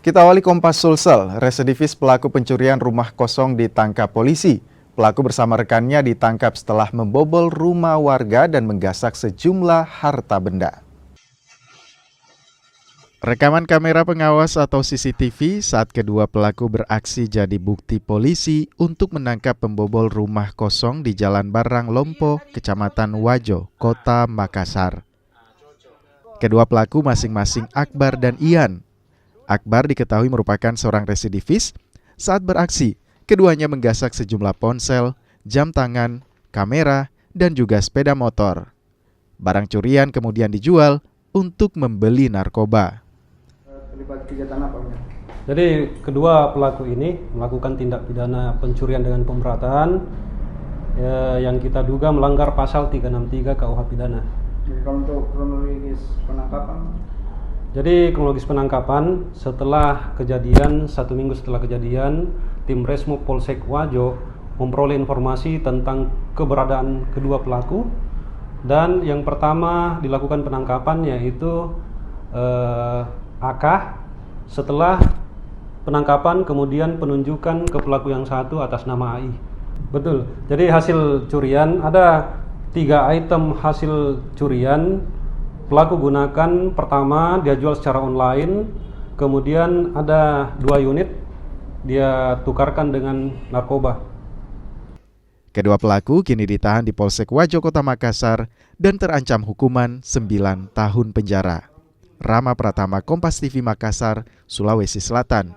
Kita awali Kompas Sulsel, residivis pelaku pencurian rumah kosong ditangkap polisi. Pelaku bersama rekannya ditangkap setelah membobol rumah warga dan menggasak sejumlah harta benda. Rekaman kamera pengawas atau CCTV saat kedua pelaku beraksi jadi bukti polisi untuk menangkap pembobol rumah kosong di Jalan Barang Lompo, Kecamatan Wajo, Kota Makassar. Kedua pelaku masing-masing Akbar dan Ian. Akbar diketahui merupakan seorang residivis. Saat beraksi, keduanya menggasak sejumlah ponsel, jam tangan, kamera, dan juga sepeda motor. Barang curian kemudian dijual untuk membeli narkoba. Jadi kedua pelaku ini melakukan tindak pidana pencurian dengan pemberatan yang kita duga melanggar pasal 363 KUH Pidana. Jadi kalau untuk kronologis penangkapan? Jadi kronologis penangkapan setelah kejadian, 1 minggu setelah kejadian, tim Resmo Polsek Wajo memperoleh informasi tentang keberadaan kedua pelaku, dan yang pertama dilakukan penangkapan yaitu AK. Setelah penangkapan kemudian penunjukan ke pelaku yang satu atas nama AI. Betul. Jadi hasil curian ada 3 item hasil curian. Pelaku gunakan, pertama dia jual secara online, kemudian ada 2 unit dia tukarkan dengan narkoba. Kedua pelaku kini ditahan di Polsek Wajo Kota Makassar dan terancam hukuman 9 tahun penjara. Rama Pratama, Kompas TV Makassar, Sulawesi Selatan.